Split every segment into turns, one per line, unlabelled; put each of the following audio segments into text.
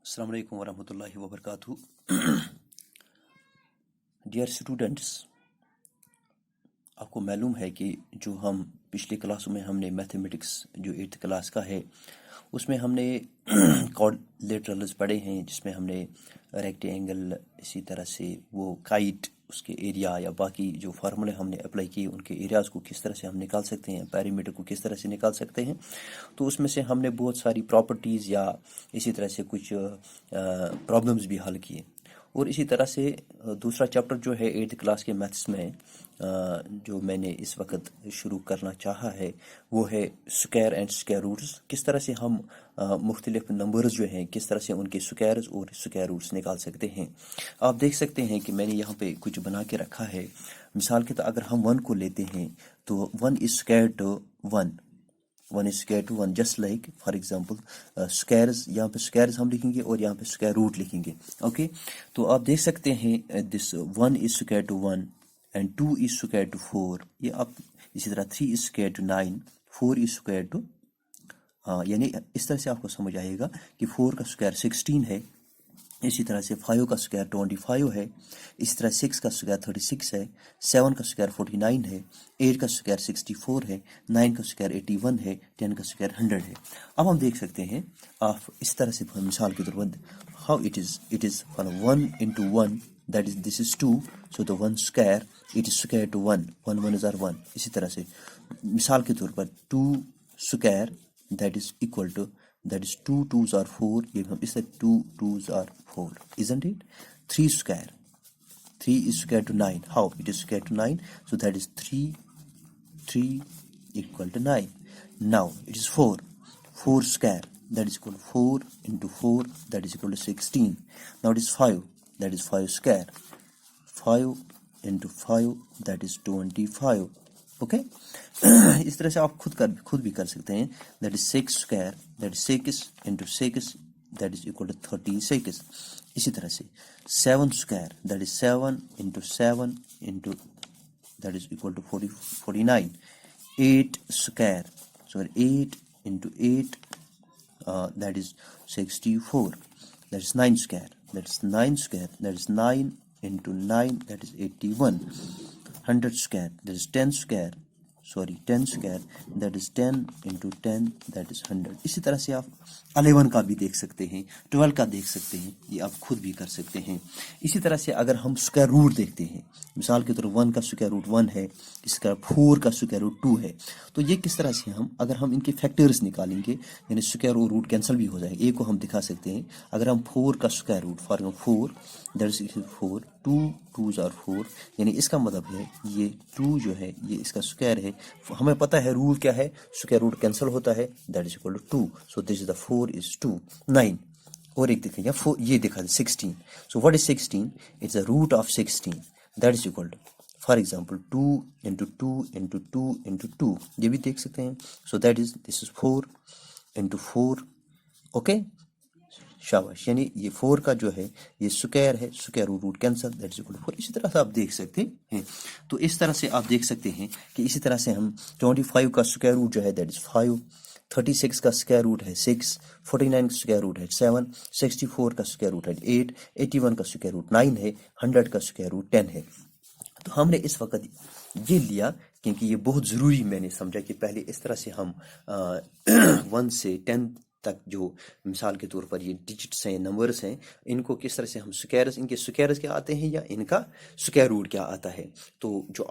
السلام علیکم ورحمۃ اللہ وبرکاتہ۔ ڈیئر اسٹوڈنٹس، آپ کو معلوم ہے کہ جو ہم پچھلے کلاسوں میں ہم نے میتھمیٹکس جو 8th کلاس کا ہے اس میں ہم نے کوڈلیٹرلز پڑھے ہیں، جس میں ہم نے ریکٹینگل، اسی طرح سے وہ کائٹ، اس کے ایریا یا باقی جو فارمولے ہم نے اپلائی کیے ان کے ایریاز کو کس طرح سے ہم نکال سکتے ہیں، پیریمیٹر کو کس طرح سے نکال سکتے ہیں۔ تو اس میں سے ہم نے بہت ساری پراپرٹیز یا اسی طرح سے کچھ پرابلمز بھی حل کیے، اور اسی طرح سے دوسرا چیپٹر جو ہے 8th کلاس کے میتھس میں جو میں نے اس وقت شروع کرنا چاہا ہے وہ ہے سکوائر اینڈ سکوائر روٹس۔ کس طرح سے ہم مختلف نمبرز جو ہیں کس طرح سے ان کے سکوائرز اور سکوائر روٹس نکال سکتے ہیں۔ آپ دیکھ سکتے ہیں کہ میں نے یہاں پہ کچھ بنا کے رکھا ہے۔ مثال کے طور اگر ہم 1 کو لیتے ہیں تو 1 is square to 1، 1 is square to 1، just like for example squares, یہاں پہ سکوائرز ہم لکھیں گے اور یہاں پہ سکوائر روٹ لکھیں گے۔ اوکے، تو آپ دیکھ سکتے ہیں دس 1 is square to 1 and 2 is square to 4، یہ آپ اسی طرح 3 is square to 9، 4 is square to یعنی اس طرح سے آپ کو سمجھ آئے گا کہ 4 کا سکوائر 16 ہے، اسی طرح سے 5 کا سکوائر 25 ہے، اسی طرح 6 کا سکوائر 36 ہے، 7 کا سکوائر 49 ہے، 8 کا سکوائر 64 ہے، 9 کا سکوائر 81 ہے، 10 کا سکوائر 100 ہے۔ اب ہم دیکھ سکتے ہیں آپ اس طرح سے مثال کے طور پر how it is 1 into 1 that is this is 2، so the 1 square it is square to 1 1 are 1۔ اسی طرح سے مثال کے طور پر 2 square that is equal to that is 2 2s are 4، یہ ہم اس طرح 2 2s are 4 isn't it۔ 3 square 3 is square to 9، how it is square to 9، so that is 3 equal to 9۔ now it is 4 square that is equal to 4 into 4 that is equal to 16۔ now it is 5 that is 5 square 5 into 5 that is 25۔ Okay, اس طرح سے آپ خود بھی کر سکتے ہیں۔ that is 6 square that is 6 into 6 that is equal to 36۔ اسی طرح سے 7 square that is 7 into 7 into that is equal to 49۔ 8 square 8 into 8 that is 64۔ that is 9 square that is 9 square that is 9 into 9 that is 81۔ 100 square that is 10 square 10 square that is 10 into 10 that is 100۔ اسی طرح سے آپ 11 کا بھی دیکھ سکتے ہیں، 12 کا دیکھ سکتے ہیں، یہ آپ خود بھی کر سکتے ہیں۔ اسی طرح سے اگر ہم سکوائر روٹ دیکھتے ہیں، مثال کے طور 1 کا سکوائر روٹ 1 ہے، اس کا 4 کا سکوائر روٹ 2 ہے، تو یہ کس طرح سے اگر ہم ان کے فیکٹرز نکالیں گے یعنی سکوائر اور روٹ کینسل بھی ہو جائے گا، ایک کو ہم دکھا سکتے ہیں۔ اگر ہم 4 کا square root for 4 that is 4، 2 2s are 4، یعنی اس کا مطلب ہے یہ 2 جو ہے یہ اس کا سکوائر ہے۔ ہمیں پتہ ہے رول کیا ہے، سکوائر روٹ کینسل ہوتا ہے، that is equal to 2، so this is the 4 is 2 9۔ اور ایک دیکھیں یا یہ دکھا دیں 16، so what is 16، it's a root of 16، that is equal to for example 2 into 2 into 2 into 2، یہ بھی دیکھ سکتے ہیں، so that is this is 4 into 4۔ Okay, شاباش، یعنی یہ 4 کا جو ہے یہ سکوائر ہے، square root cancel, that is equal to 4۔ اسی طرح سے آپ دیکھ سکتے ہیں، تو اس طرح سے آپ دیکھ سکتے ہیں کہ اسی طرح سے ہم 25 کا سکوائر روٹ جو ہے دیٹ از 5، 36 کا سکوائر روٹ ہے 6، 49 کا سکوائر روٹ ہے 7، 64 کا سکوائر روٹ ہے 8، 81 کا سکوائر روٹ 9 ہے، 100 کا سکوائر روٹ 10 ہے۔ تو ہم نے اس وقت یہ لیا کیونکہ یہ بہت ضروری میں نے سمجھا کہ پہلے اس طرح سے ہم 1 سے 10 تک جو مثال کے طور پر یہ ڈیجٹس ہیں، نمبرز ہیں، ان کو کس طرح سے ہم ان کے سکوائرز کیا آتے ہیں یا ان کا سکوائر روٹ کیا آتا ہے۔ تو جو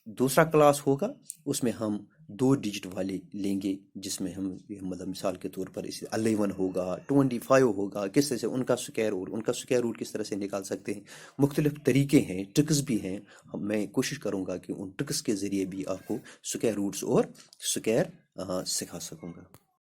دوسرا کلاس ہوگا اس میں ہم 2 ڈیجٹ والے لیں گے، جس میں ہم مطلب مثال کے طور پر 11 ہوگا، 25 ہوگا، کس طرح سے ان کا سکوائر اور ان کا سکوائر روٹ کس طرح سے نکال سکتے ہیں۔ مختلف طریقے ہیں، ٹرکس بھی ہیں، میں کوشش کروں گا کہ ان ٹرکس کے ذریعے بھی آپ کو سکوائر روٹس اور سکوائر سکھا سکوں گا۔